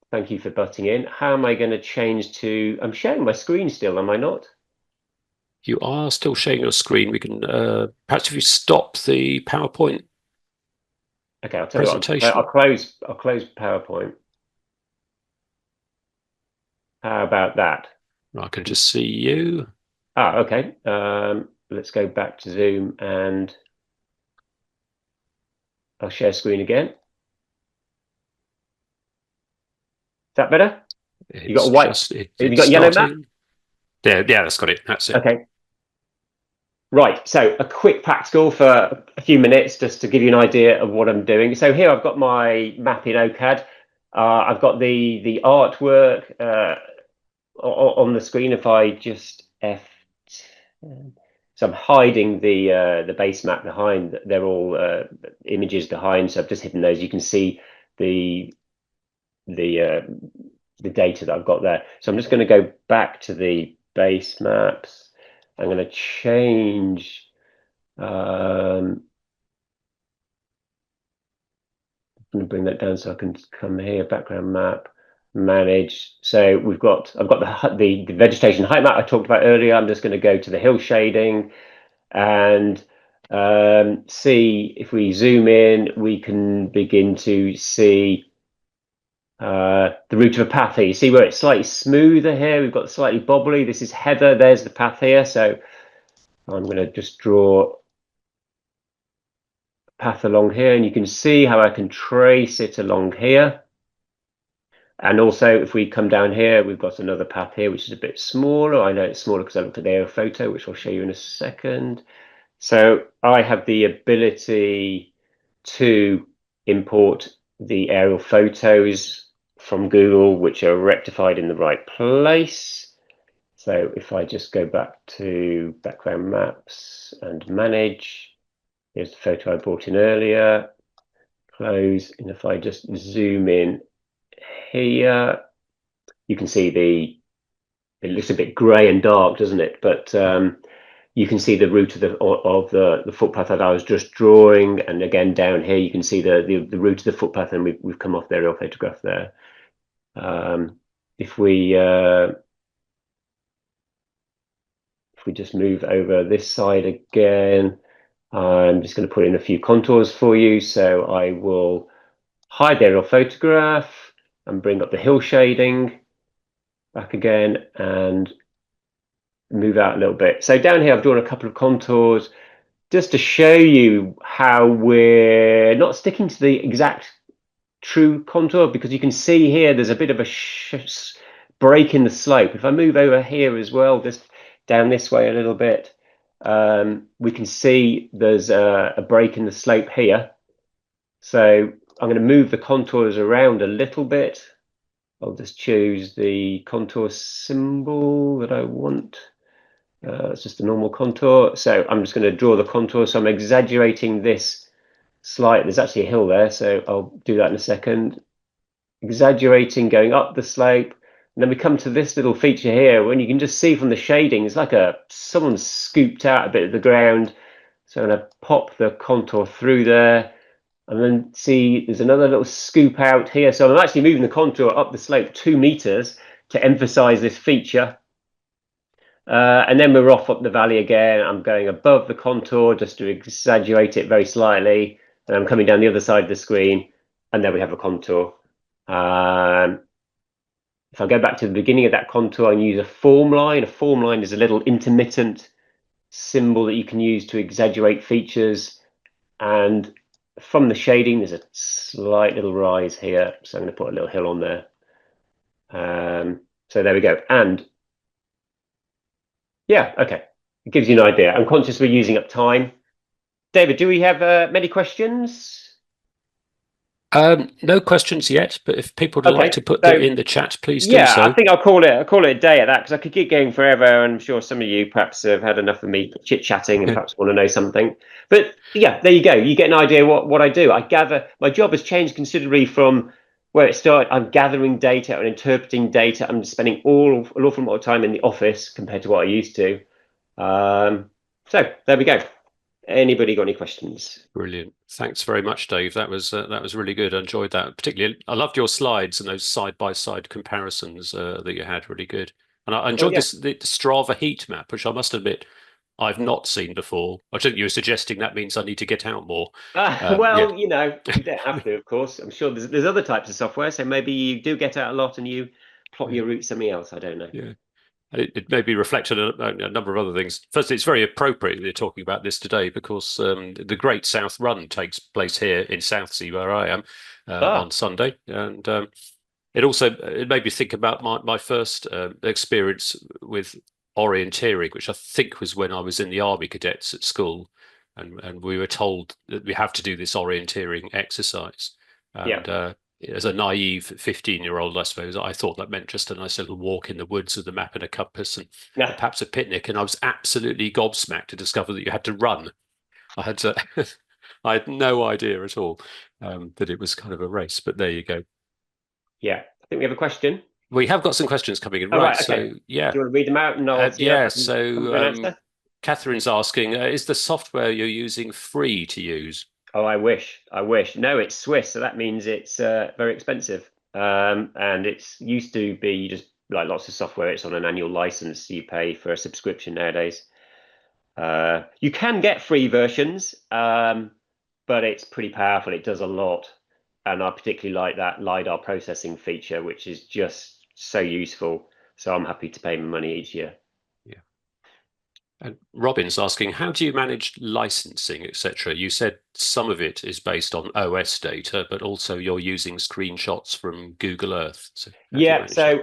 Thank you for butting in. How am I going to change to... I'm sharing my screen still, am I not? You are still sharing your screen. We can perhaps if you stop the PowerPoint. Okay, I'll tell you what. I'll close PowerPoint. How about that? I can just see you. Okay. Let's go back to Zoom and I'll share screen again. Is that better? You got a white. Have you got yellow map? Yeah, that's got it. That's it. Okay. Right. So a quick practical for a few minutes just to give you an idea of what I'm doing. So here I've got my map in OCAD. I've got the artwork on the screen. If I just so I'm hiding the base map behind. They're all images behind. So I've just hidden those. You can see the data that I've got there. So I'm just going to go back to the base maps. I'm going to change. I'm going to bring that down so I can come here. Background map, manage. So I've got the vegetation height map I talked about earlier. I'm just going to go to the hill shading and see if we zoom in, we can begin to see the route of a path here. You see where it's slightly smoother here. We've got slightly bobbly. This is heather. There's the path here. So I'm going to just draw a path along here, and you can see how I can trace it along here. And also, if we come down here, we've got another path here, which is a bit smaller. I know it's smaller because I looked at the aerial photo, which I'll show you in a second. So I have the ability to import the aerial photos from Google, which are rectified in the right place. So if I just go back to background maps and manage, Here's the photo I brought in earlier. Close, and if I just zoom in here, you can see it looks a bit grey and dark, doesn't it? But you can see the route of the footpath that I was just drawing, and again down here you can see the route of the footpath, and we've come off the aerial photograph there. If we just move over this side again, I'm just going to put in a few contours for you. So I will hide the aerial photograph and bring up the hill shading back again and move out a little bit. So down here I've drawn a couple of contours just to show you how we're not sticking to the exact true contour, because you can see here there's a bit of a break in the slope. If I move over here as well, just down this way a little bit, we can see there's a break in the slope here. So I'm going to move the contours around a little bit. I'll just choose the contour symbol that I want. It's just a normal contour. So I'm just going to draw the contour. So I'm exaggerating this slightly. There's actually a hill there, so I'll do that in a second. Exaggerating, going up the slope. And then we come to this little feature here, when you can just see from the shading, it's like someone's scooped out a bit of the ground. So I'm going to pop the contour through there. And then see, there's another little scoop out here. So I'm actually moving the contour up the slope 2 meters to emphasize this feature. And then we're off up the valley again. I'm going above the contour just to exaggerate it very slightly. And I'm coming down the other side of the screen. And then we have a contour. If I go back to the beginning of that contour and use a form line. A form line is a little intermittent symbol that you can use to exaggerate features. And from the shading, there's a slight little rise here. So I'm going to put a little hill on there. So there we go. And yeah, okay. It gives you an idea. I'm conscious we're using up time. David, do we have many questions? No questions yet, but if people would like to put them in the chat, please do so. I think I'll call it a day at that, because I could keep going forever, and I'm sure some of you perhaps have had enough of me chit-chatting and perhaps want to know something. But yeah, there you go. You get an idea what I do. I gather. My job has changed considerably from where it started. I'm gathering data and interpreting data. I'm spending an awful lot of time in the office compared to what I used to. So there we go. Anybody got any questions? Brilliant. Thanks very much, Dave. That was really good. I enjoyed that. Particularly, I loved your slides and those side-by-side comparisons that you had. Really good. And I enjoyed the Strava heat map, which I must admit I've not seen before. I think you were suggesting that means I need to get out more. Well, you don't have to, of course. I'm sure there's other types of software, so maybe you do get out a lot and you plot your route something else. I don't know. Yeah. It may be reflected on a number of other things. Firstly, it's very appropriate that you're talking about this today, because the Great South Run takes place here in Southsea, where I am, on Sunday. And it made me think about my first experience with orienteering, which I think was when I was in the Army Cadets at school. And we were told that we have to do this orienteering exercise. And as a naive 15-year-old, I suppose, I thought that meant just a nice little walk in the woods with a map and a compass and perhaps a picnic. And I was absolutely gobsmacked to discover that you had to run. I had no idea at all that it was kind of a race. But there you go. Yeah, I think we have a question. We have got some questions coming in. Right. Okay. So yeah. Do you want to read them out? And So Catherine's asking, is the software you're using free to use? Oh, I wish. No, it's Swiss, so that means it's very expensive. And it's used to be just like lots of software. It's on an annual license. You pay for a subscription nowadays. You can get free versions, but it's pretty powerful. It does a lot. And I particularly like that LiDAR processing feature, which is just so useful. So I'm happy to pay my money each year. And Robin's asking, how do you manage licensing, etc.? You said some of it is based on OS data, but also you're using screenshots from Google Earth. So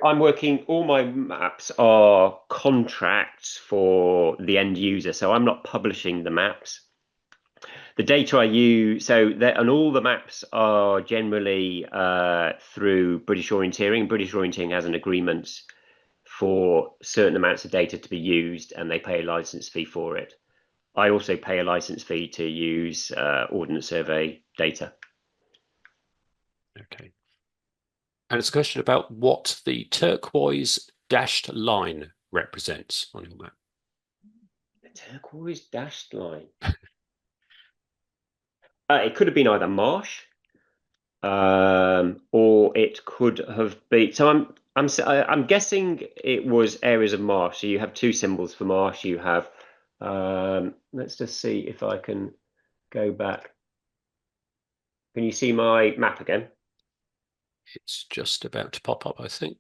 I'm working, all my maps are contracts for the end user. So I'm not publishing the maps. The data I use, and all the maps are generally through British Orienteering. British Orienteering has an agreement for certain amounts of data to be used, and they pay a license fee for it. I also pay a license fee to use Ordnance Survey data. Okay. And it's a question about what the turquoise dashed line represents on your map. The turquoise dashed line. It could have been either marsh, or it could have been. So I'm guessing it was areas of marsh. So you have two symbols for marsh. You have. Let's just see if I can go back. Can you see my map again? It's just about to pop up, I think.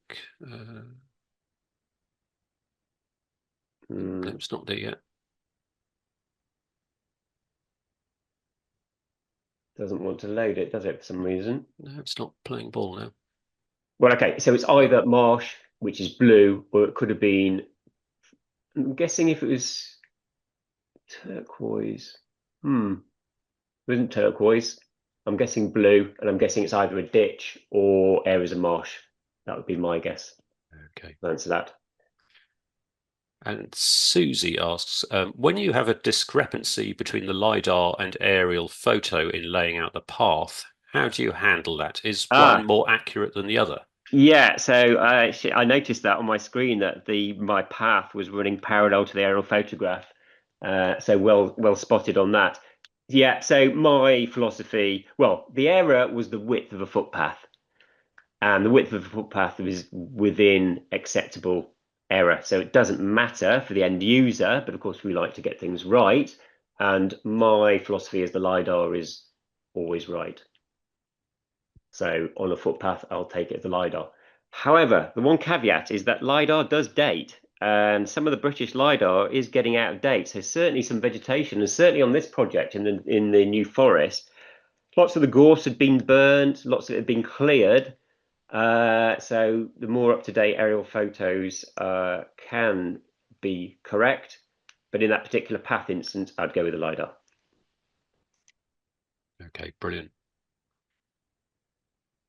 No, it's not there yet. Doesn't want to load it, does it, for some reason? No, it's not playing ball now. Well, okay, so it's either marsh, which is blue, or it could have been. I'm guessing if it was turquoise. It wasn't turquoise. I'm guessing blue, and I'm guessing it's either a ditch or areas of marsh. That would be my guess. Okay. Answer that. And Susie asks, when you have a discrepancy between the LiDAR and aerial photo in laying out the path, how do you handle that? Is one more accurate than the other? Yeah, so I noticed that on my screen that my path was running parallel to the aerial photograph. So well spotted on that. Yeah, so my philosophy, well, the error was the width of a footpath. And the width of the footpath is within acceptable error. So it doesn't matter for the end user, but of course we like to get things right. And my philosophy is the LiDAR is always right. So on a footpath, I'll take it as the LiDAR. However, the one caveat is that LiDAR does date, and some of the British LiDAR is getting out of date. So certainly some vegetation, and certainly on this project in the New Forest, lots of the gorse had been burnt, lots of it had been cleared. So the more up-to-date aerial photos can be correct, but in that particular path instance, I'd go with the LiDAR. Okay, brilliant.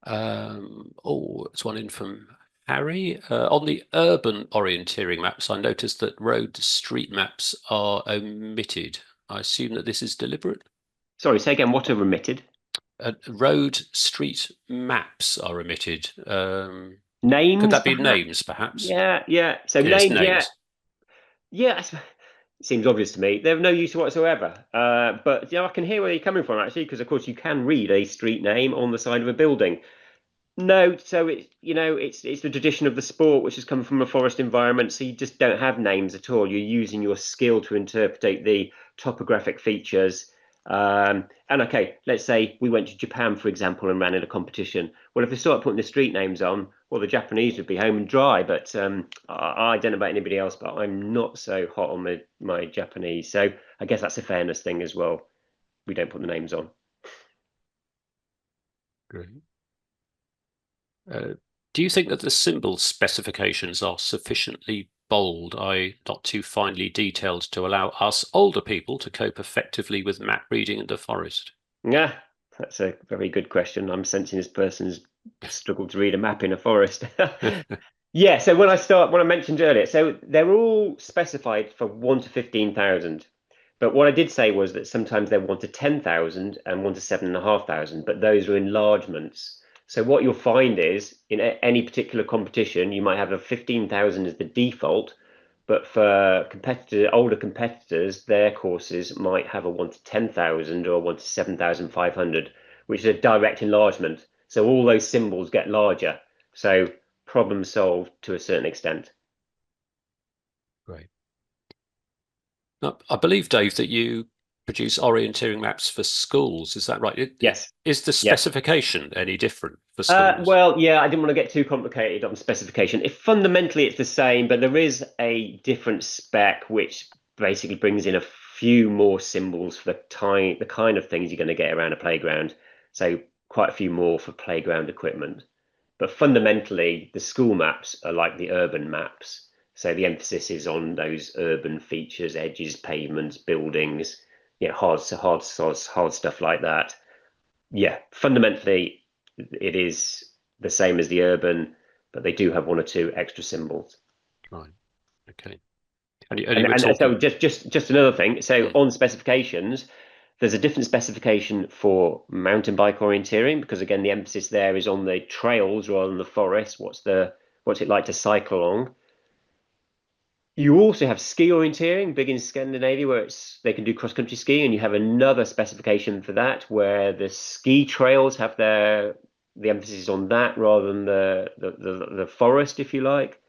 It's one in from Harry. On the urban orienteering maps, I noticed that road street maps are omitted. I assume that this is deliberate. Sorry, say again, what are omitted? Road street maps are omitted. Names, could that be perhaps? names, perhaps? Yeah. So Yes, names, yeah. It seems obvious to me. They're of no use whatsoever. But I can hear where you're coming from actually, because of course you can read a street name on the side of a building. No, so it's the tradition of the sport, which has come from a forest environment. So you just don't have names at all. You're using your skill to interpret the topographic features. And okay, let's say we went to Japan, for example, and ran in a competition. Well, if they start putting the street names on, well, the Japanese would be home and dry. But I don't know about anybody else, but I'm not so hot on my Japanese. So I guess that's a fairness thing as well. We don't put the names on. Great. Do you think that the symbol specifications are sufficiently bold, not too finely detailed, to allow us older people to cope effectively with map reading in the forest? Yeah, that's a very good question. I'm sensing this person's struggled to read a map in a forest. Yeah, so when I mentioned earlier, so they're all specified for 1 to 15,000. But what I did say was that sometimes they're 1 to 10,000 and 1 to 7,500, but those are enlargements. So what you'll find is in any particular competition, you might have a 15,000 as the default, but for older competitors, their courses might have a 1 to 10,000 or 1 to 7,500, which is a direct enlargement. So all those symbols get larger. So problem solved to a certain extent. Great. Now, I believe, Dave, that you produce orienteering maps for schools. Is that right? Yes. Is the Yes. specification any different for schools? Well, yeah, I didn't want to get too complicated on specification. Fundamentally, it's the same, but there is a different spec which basically brings in a few more symbols for the kind of things you're going to get around a playground. So quite a few more for playground equipment. But fundamentally, the school maps are like the urban maps. So the emphasis is on those urban features, edges, pavements, buildings, hard stuff like that. Yeah, fundamentally, it is the same as the urban, but they do have 1 or 2 extra symbols. Right. Okay. And you were And so talking. just another thing. So Mm, on specifications, there's a different specification for mountain bike orienteering because again, the emphasis there is on the trails rather than the forest. What's it like to cycle along? You also have ski orienteering, big in Scandinavia, where they can do cross-country skiing, and you have another specification for that, where the ski trails have the emphasis on that rather than the forest, if you like.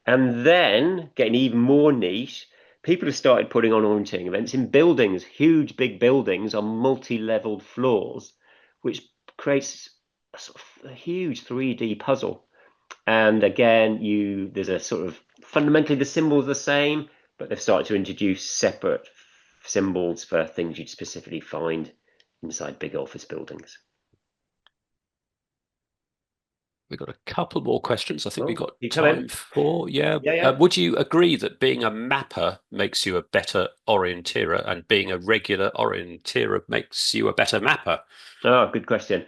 And then getting even more niche, people have started putting on orienteering events in buildings, huge big buildings on multi-leveled floors, which creates a sort of a huge 3D puzzle. And again, there's a sort of fundamentally the symbols are the same, but they've started to introduce separate symbols for things you'd specifically find inside big office buildings. we've got a couple more questions. I think we've Well, got you come time in. for. Yeah. Yeah, yeah. Would you agree that being a mapper makes you a better orienteer, and being a regular orienteer makes you a better mapper? Oh, good question.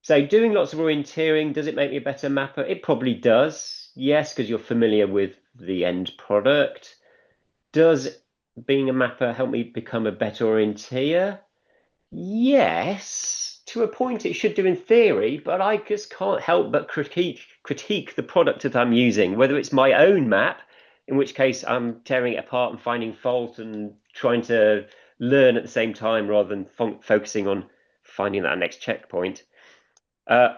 So doing lots of orienteering, does it make me a better mapper? It probably does. Yes, because you're familiar with the end product. Does being a mapper help me become a better orienteer? Yes, to a point it should do in theory, but I just can't help but critique the product that I'm using, whether it's my own map, in which case I'm tearing it apart and finding fault and trying to learn at the same time rather than focusing on finding that next checkpoint.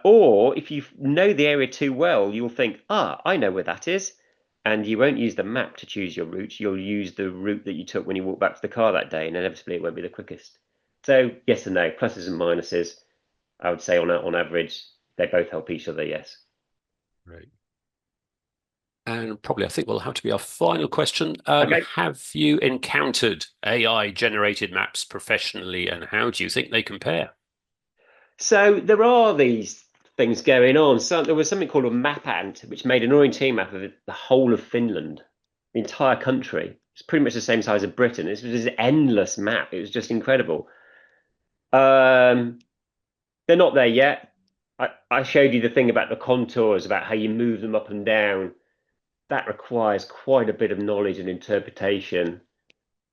Or if you know the area too well, you'll think, I know where that is. And you won't use the map to choose your route. You'll use the route that you took when you walked back to the car that day, and inevitably it won't be the quickest. So yes and no, pluses and minuses. I would say on average, they both help each other, yes. Right. And probably, I think will have to be our final question. Okay. Have you encountered AI generated maps professionally, and how do you think they compare? So there are these things going on. So there was something called a map ant, which made an orienteering map of the whole of Finland, the entire country. It's pretty much the same size as Britain. It was this endless map. It was just incredible. Um, they're not there yet. I showed you the thing about the contours, about how you move them up and down. That requires quite a bit of knowledge and interpretation.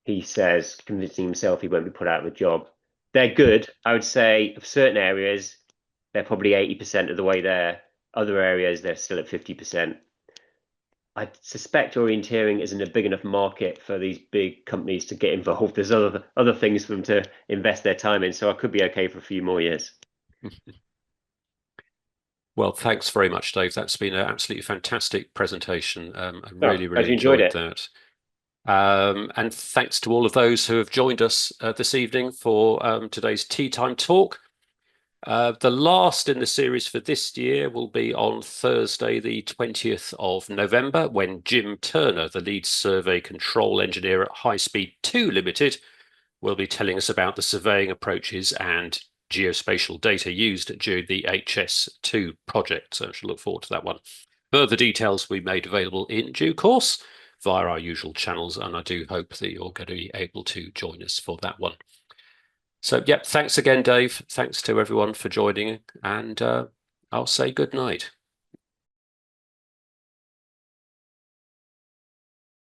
He says, convincing himself he won't be put out of a job. They're good. I would say of certain areas, they're probably 80% of the way there. Other areas, they're still at 50%. I suspect orienteering isn't a big enough market for these big companies to get involved. There's other things for them to invest their time in. So I could be okay for a few more years. Well, thanks very much, Dave. That's been an absolutely fantastic presentation. I Oh, really, glad really you enjoyed enjoyed it. that. And thanks to all of those who have joined us this evening for today's Tea Time Talk. The last in the series for this year will be on Thursday, the 20th of November, when Jim Turner, the lead survey control engineer at High Speed 2 Limited, will be telling us about the surveying approaches and geospatial data used during the HS2 project. So I should look forward to that one. Further details will be made available in due course via our usual channels, and I do hope that you're going to be able to join us for that one. So, yeah, thanks again, Dave. Thanks to everyone for joining, and I'll say good night.